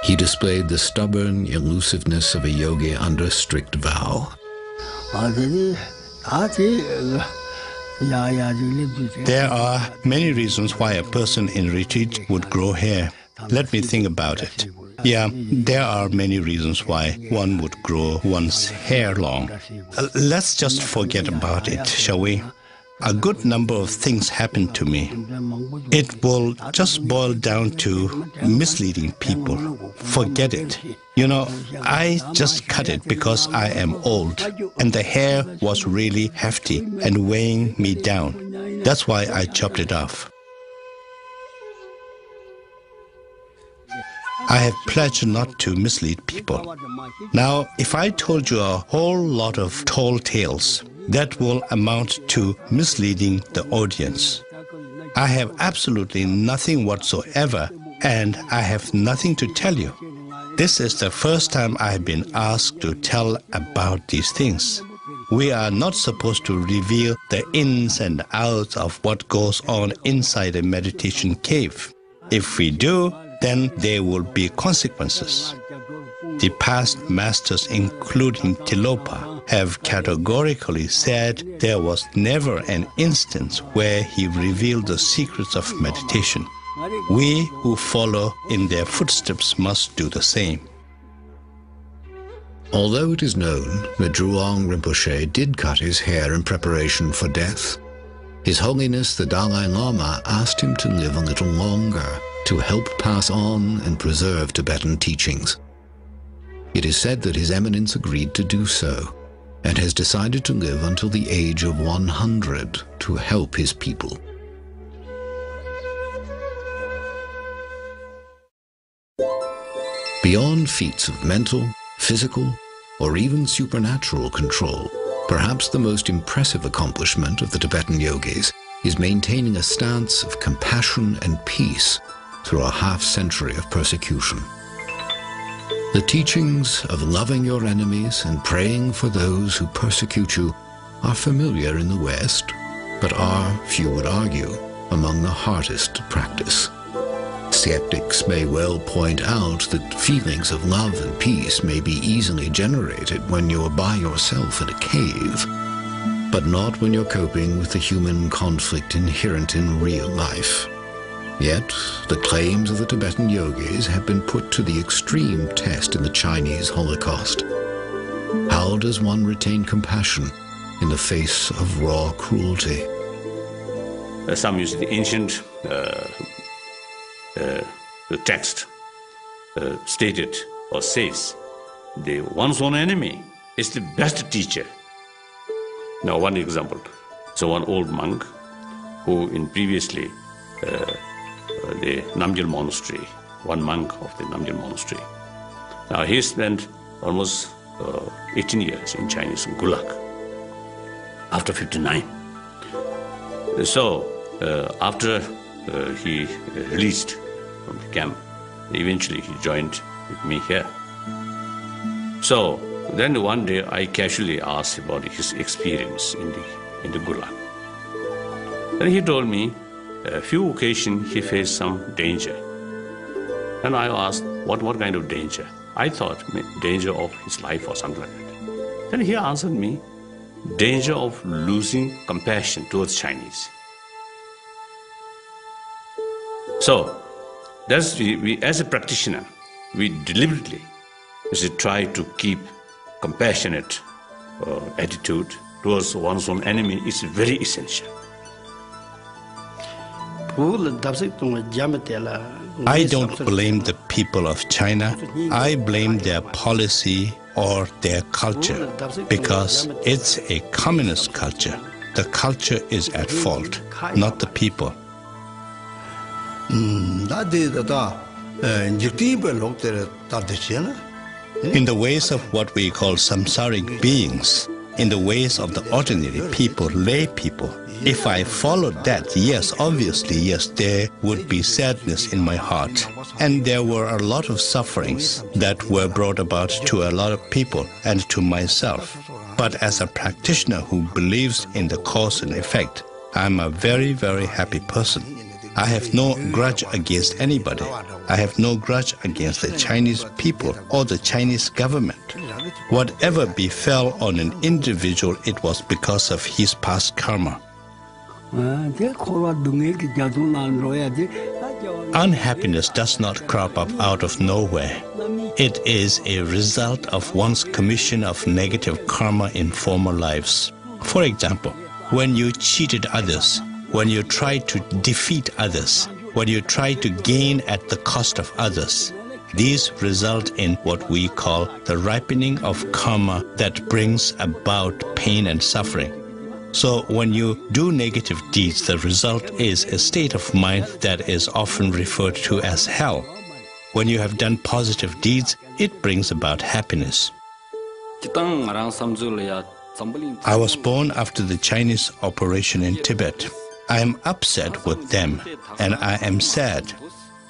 he displayed the stubborn elusiveness of a yogi under strict vow. There are many reasons why a person in retreat would grow hair. Let me think about it. Yeah, there are many reasons why one would grow one's hair long. Let's just forget about it, shall we? A good number of things happened to me. It will just boil down to misleading people. Forget it. You know, I just cut it because I am old, and the hair was really hefty and weighing me down. That's why I chopped it off. I have pledged not to mislead people. Now, if I told you a whole lot of tall tales, that will amount to misleading the audience. I have absolutely nothing whatsoever, and I have nothing to tell you. This is the first time I have been asked to tell about these things. We are not supposed to reveal the ins and outs of what goes on inside a meditation cave. If we do, then there will be consequences. The past masters, including Tilopa, have categorically said there was never an instance where he revealed the secrets of meditation. We who follow in their footsteps must do the same. Although it is known that Drewang Rinpoche did cut his hair in preparation for death, His Holiness the Dalai Lama asked him to live a little longer to help pass on and preserve Tibetan teachings. It is said that His Eminence agreed to do so, and has decided to live until the age of 100 to help his people. Beyond feats of mental, physical, or even supernatural control, perhaps the most impressive accomplishment of the Tibetan yogis is maintaining a stance of compassion and peace through a half-century of persecution. The teachings of loving your enemies and praying for those who persecute you are familiar in the West, but are, few would argue, among the hardest to practice. Skeptics may well point out that feelings of love and peace may be easily generated when you are by yourself in a cave, but not when you're coping with the human conflict inherent in real life. Yet, the claims of the Tibetan yogis have been put to the extreme test in the Chinese Holocaust. How does one retain compassion in the face of raw cruelty? Some use the ancient the text stated or says, one's own enemy is the best teacher. Now, one example. So one old monk who in previously the Namgyal monastery, one monk of the Namgyal monastery. Now he spent almost 18 years in Chinese Gulag after 59. So after he released from the camp, eventually he joined with me here. So then one day I casually asked about his experience in the Gulag. Then he told me a few occasions he faced some danger. And I asked, what kind of danger? I thought danger of his life or something like that. Then he answered me, danger of losing compassion towards Chinese. So, that's we as a practitioner, we deliberately try to keep compassionate attitude towards one's own enemy is very essential. I don't blame the people of China. I blame their policy or their culture, because it's a communist culture. The culture is at fault, not the people. In the ways of what we call samsaric beings, in the ways of the ordinary people, lay people, if I followed that, yes, obviously, yes, there would be sadness in my heart. And there were a lot of sufferings that were brought about to a lot of people and to myself. But as a practitioner who believes in the cause and effect, I'm a very, very happy person. I have no grudge against anybody. I have no grudge against the Chinese people or the Chinese government. Whatever befell on an individual, it was because of his past karma. Unhappiness does not crop up out of nowhere. It is a result of one's commission of negative karma in former lives. For example, when you cheated others, when you try to defeat others, when you try to gain at the cost of others, these result in what we call the ripening of karma that brings about pain and suffering. So when you do negative deeds, the result is a state of mind that is often referred to as hell. When you have done positive deeds, it brings about happiness. I was born after the Chinese operation in Tibet. I am upset with them, and I am sad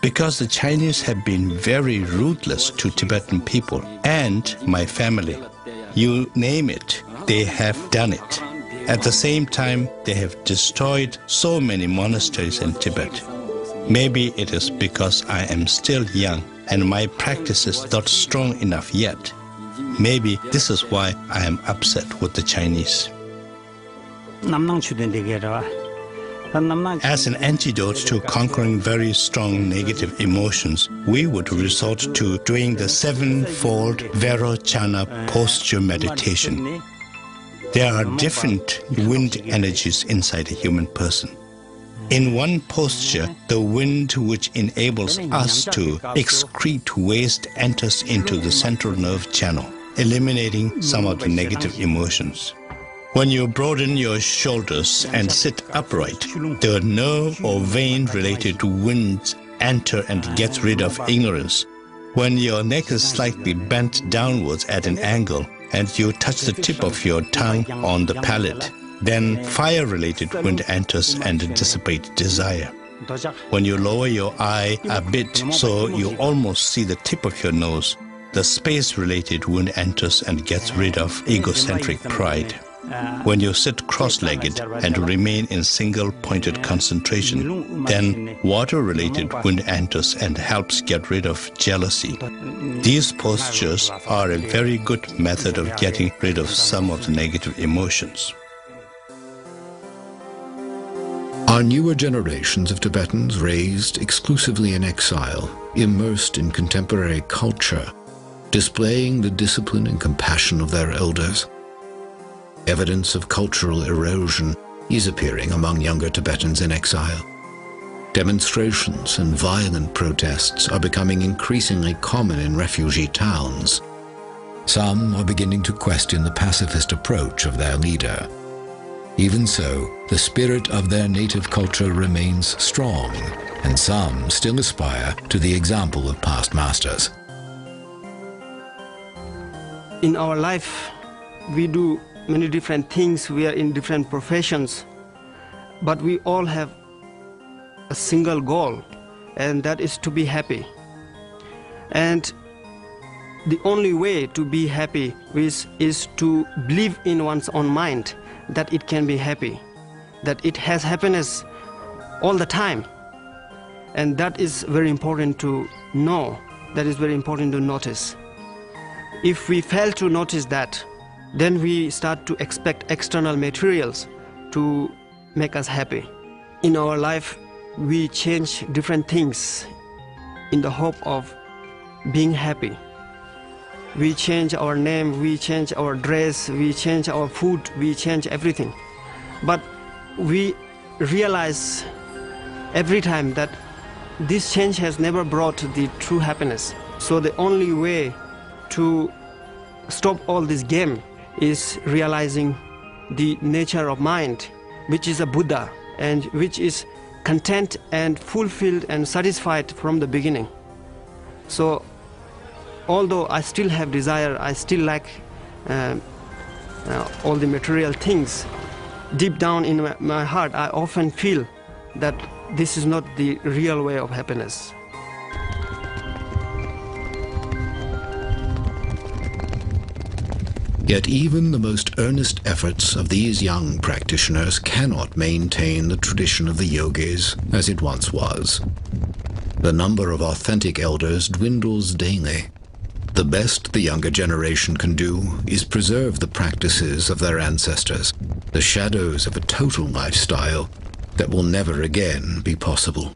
because the Chinese have been very ruthless to Tibetan people and my family. You name it, they have done it. At the same time, they have destroyed so many monasteries in Tibet. Maybe it is because I am still young and my practice is not strong enough yet. Maybe this is why I am upset with the Chinese. As an antidote to conquering very strong negative emotions, we would resort to doing the sevenfold Vairochana posture meditation. There are different wind energies inside a human person. In one posture, the wind which enables us to excrete waste enters into the central nerve channel, eliminating some of the negative emotions. When you broaden your shoulders and sit upright, the nerve or vein-related winds enter and get rid of ignorance. When your neck is slightly bent downwards at an angle and you touch the tip of your tongue on the palate, then fire-related wind enters and dissipates desire. When you lower your eye a bit so you almost see the tip of your nose, the space-related wind enters and gets rid of egocentric pride. When you sit cross-legged and remain in single-pointed concentration, then water-related wind enters and helps get rid of jealousy. These postures are a very good method of getting rid of some of the negative emotions. Are newer generations of Tibetans raised exclusively in exile, immersed in contemporary culture, displaying the discipline and compassion of their elders? Evidence of cultural erosion is appearing among younger Tibetans in exile. Demonstrations and violent protests are becoming increasingly common in refugee towns. Some are beginning to question the pacifist approach of their leader. Even so, the spirit of their native culture remains strong, and some still aspire to the example of past masters. In our life, we do many different things, we are in different professions, but we all have a single goal, and that is to be happy. And the only way to be happy is to believe in one's own mind that it can be happy, that it has happiness all the time. And that is very important to know, that is very important to notice. If we fail to notice that, then we start to expect external materials to make us happy. In our life, we change different things in the hope of being happy. We change our name, we change our dress, we change our food, we change everything. But we realize every time that this change has never brought the true happiness. So the only way to stop all this game is realizing the nature of mind, which is a Buddha, and which is content and fulfilled and satisfied from the beginning. So although I still have desire, I still lack all the material things, deep down in my heart I often feel that this is not the real way of happiness. Yet even the most earnest efforts of these young practitioners cannot maintain the tradition of the yogis as it once was. The number of authentic elders dwindles daily. The best the younger generation can do is preserve the practices of their ancestors, the shadows of a total lifestyle that will never again be possible.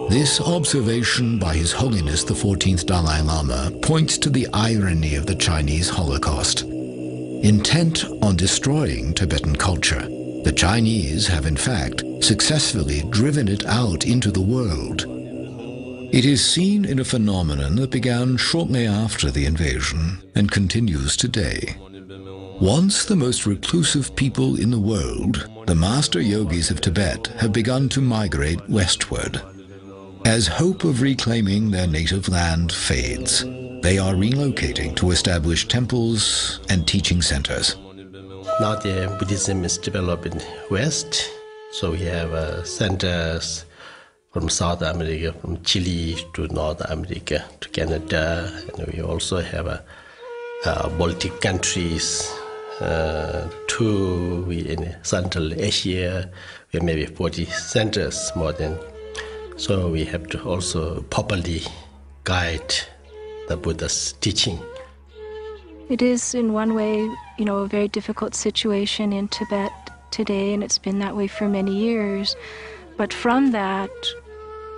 This observation by His Holiness the 14th Dalai Lama points to the irony of the Chinese Holocaust. Intent on destroying Tibetan culture, the Chinese have in fact successfully driven it out into the world. It is seen in a phenomenon that began shortly after the invasion and continues today. Once the most reclusive people in the world, the master yogis of Tibet have begun to migrate westward. As hope of reclaiming their native land fades, they are relocating to establish temples and teaching centers. Now the Buddhism is developed in West, so we have centers from South America, from Chile to North America to Canada, and we also have Baltic countries, in Central Asia, we have maybe 40 centers more than. So we have to also properly guide the Buddha's teaching. It is in one way, a very difficult situation in Tibet today, and it's been that way for many years. But from that,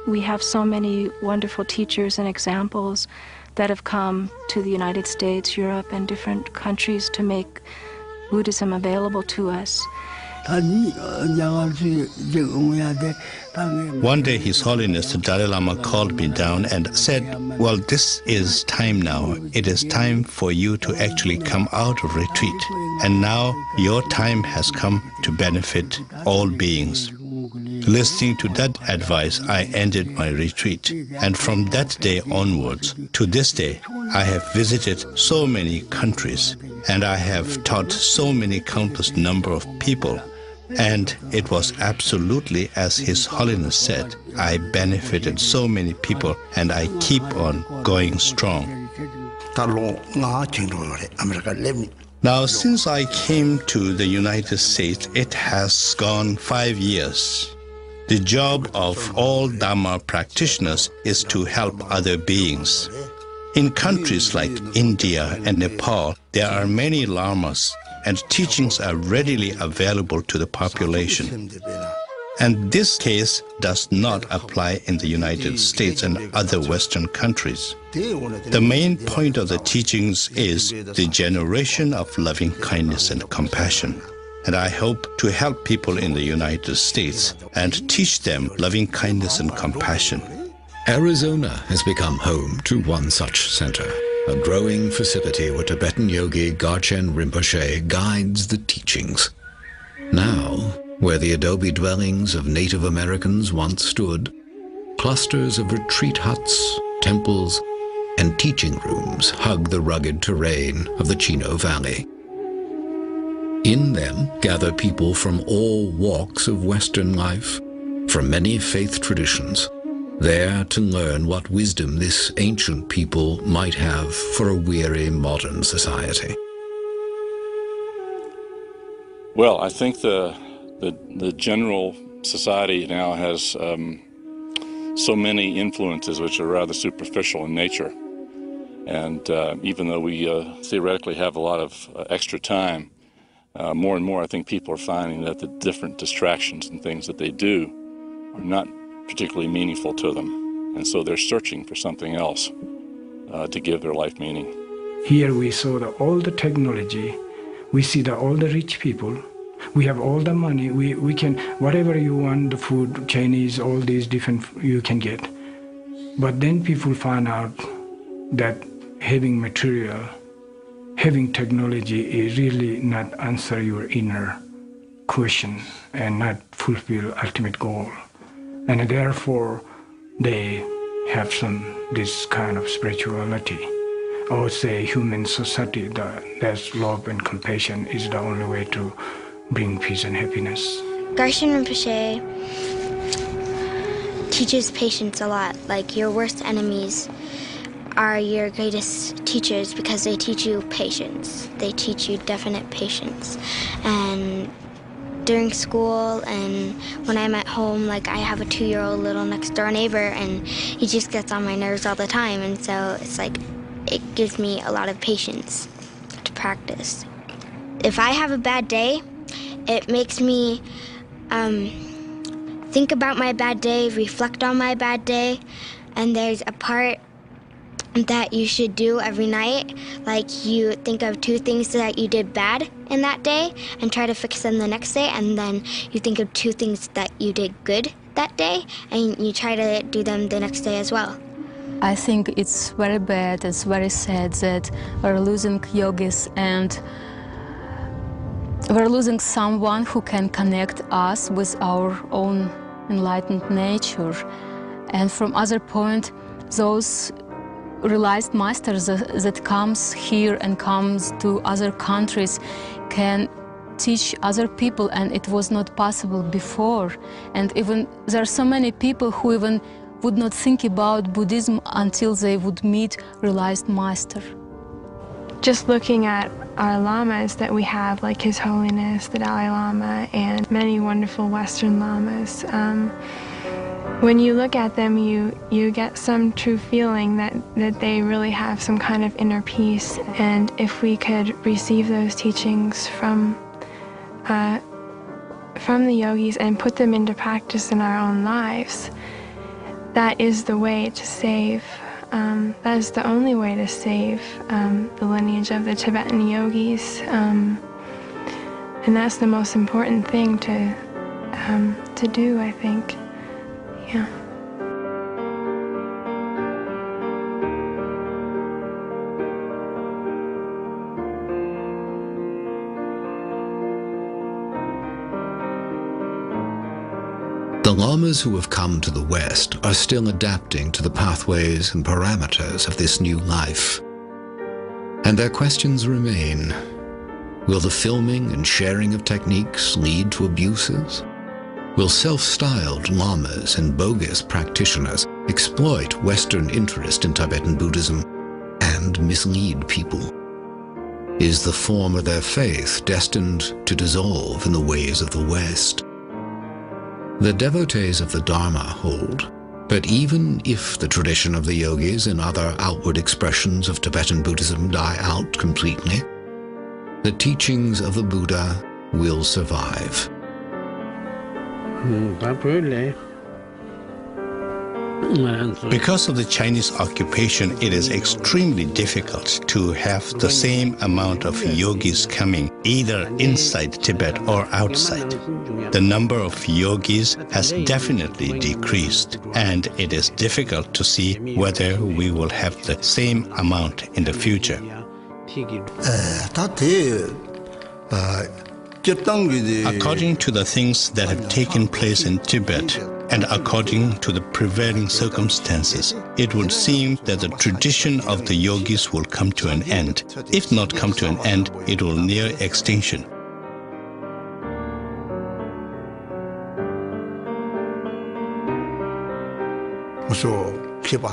we have so many wonderful teachers and examples that have come to the United States, Europe, and different countries to make Buddhism available to us. One day His Holiness the Dalai Lama called me down and said, well, this is time now. It is time for you to actually come out of retreat. And now your time has come to benefit all beings. Listening to that advice, I ended my retreat. And from that day onwards, to this day, I have visited so many countries, and I have taught so many countless number of people. And it was absolutely as His Holiness said. I benefited so many people, and I keep on going strong. Now, since I came to the United States, it has gone 5 years. The job of all Dharma practitioners is to help other beings. In countries like India and Nepal, there are many lamas, and teachings are readily available to the population. And this case does not apply in the United States and other Western countries. The main point of the teachings is the generation of loving kindness and compassion. And I hope to help people in the United States and teach them loving kindness and compassion. Arizona has become home to one such center, a growing facility where Tibetan yogi Garchen Rinpoche guides the teachings. Now, where the adobe dwellings of Native Americans once stood, clusters of retreat huts, temples, and teaching rooms hug the rugged terrain of the Chino Valley. In them gather people from all walks of Western life, from many faith traditions, there to learn what wisdom this ancient people might have for a weary modern society. Well, I think the general society now has so many influences which are rather superficial in nature. And even though we theoretically have a lot of extra time, more and more I think people are finding that the different distractions and things that they do not particularly meaningful to them. And so they're searching for something else to give their life meaning. Here we saw all the technology. We see all the rich people. We have all the money. We can, whatever you want, the food, Chinese, all these different, you can get. But then people find out that having material, having technology is really not answer your inner question and not fulfill ultimate goal. And therefore, they have this kind of spirituality. I would say human society, there's love and compassion is the only way to bring peace and happiness. Garshan Rinpoche teaches patience a lot. Like, your worst enemies are your greatest teachers because they teach you patience. They teach you definite patience. And during school and when I'm at home, like, I have a 2-year-old little next door neighbor and he just gets on my nerves all the time. And so it's like, it gives me a lot of patience to practice. If I have a bad day, it makes me think about my bad day, reflect on my bad day, and there's a part that you should do every night. Like, you think of 2 things that you did bad in that day and try to fix them the next day, and then you think of 2 things that you did good that day and you try to do them the next day as well. I think it's very bad, it's very sad that we're losing yogis and we're losing someone who can connect us with our own enlightened nature. And from other point, those realized masters that comes here and comes to other countries can teach other people, and it was not possible before. And even there are so many people who even would not think about Buddhism until they would meet realized master. Just looking at our lamas that we have, like His Holiness, the Dalai Lama, and many wonderful Western lamas, when you look at them, you get some true feeling that they really have some kind of inner peace. And if we could receive those teachings from the yogis and put them into practice in our own lives, that is the way to save. That is the only way to save the lineage of the Tibetan yogis, and that's the most important thing to do, I think. Yeah. The lamas who have come to the West are still adapting to the pathways and parameters of this new life. And their questions remain. Will the filming and sharing of techniques lead to abuses? Will self-styled lamas and bogus practitioners exploit Western interest in Tibetan Buddhism and mislead people? Is the form of their faith destined to dissolve in the ways of the West? The devotees of the Dharma hold, but even if the tradition of the yogis and other outward expressions of Tibetan Buddhism die out completely, the teachings of the Buddha will survive. Because of the Chinese occupation, it is extremely difficult to have the same amount of yogis coming either inside Tibet or outside. The number of yogis has definitely decreased, and it is difficult to see whether we will have the same amount in the future. According to the things that have taken place in Tibet, and according to the prevailing circumstances, it would seem that the tradition of the yogis will come to an end. If not come to an end, it will near extinction.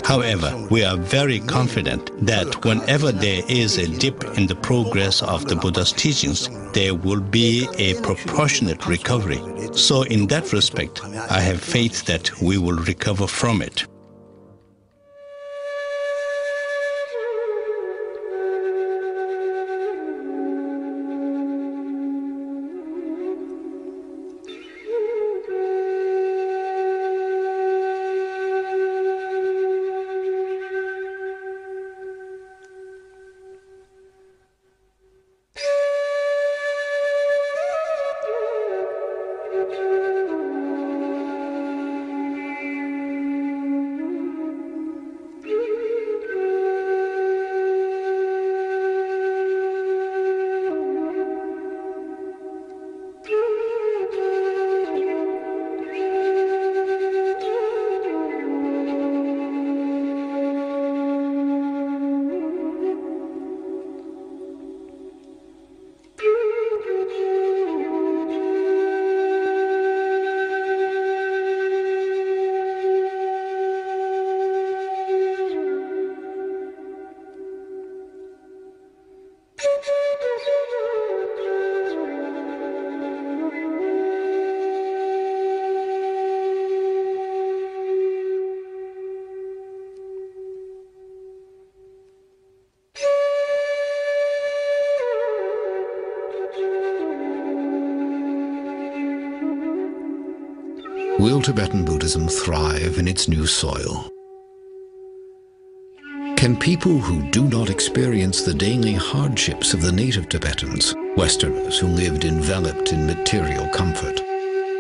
However, we are very confident that whenever there is a dip in the progress of the Buddha's teachings, there will be a proportionate recovery. So in that respect, I have faith that we will recover from it. will Tibetan Buddhism thrive in its new soil? Can people who do not experience the daily hardships of the native Tibetans, Westerners who lived enveloped in material comfort,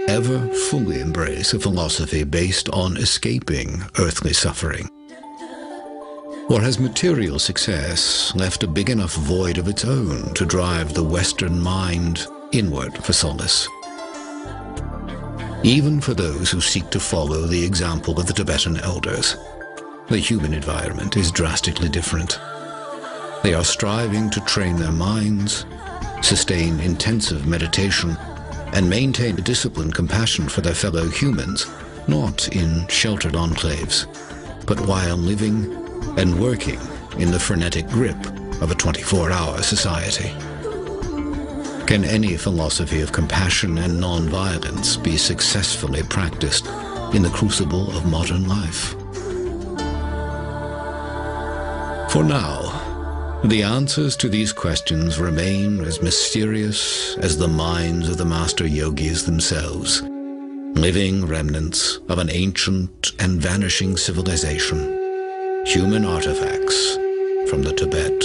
ever fully embrace a philosophy based on escaping earthly suffering? Or has material success left a big enough void of its own to drive the Western mind inward for solace? Even for those who seek to follow the example of the Tibetan elders, the human environment is drastically different. They are striving to train their minds, sustain intensive meditation, and maintain a disciplined compassion for their fellow humans, not in sheltered enclaves, but while living and working in the frenetic grip of a 24-hour society. Can any philosophy of compassion and non-violence be successfully practiced in the crucible of modern life? For now, the answers to these questions remain as mysterious as the minds of the master yogis themselves, living remnants of an ancient and vanishing civilization, human artifacts from the Tibet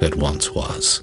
that once was.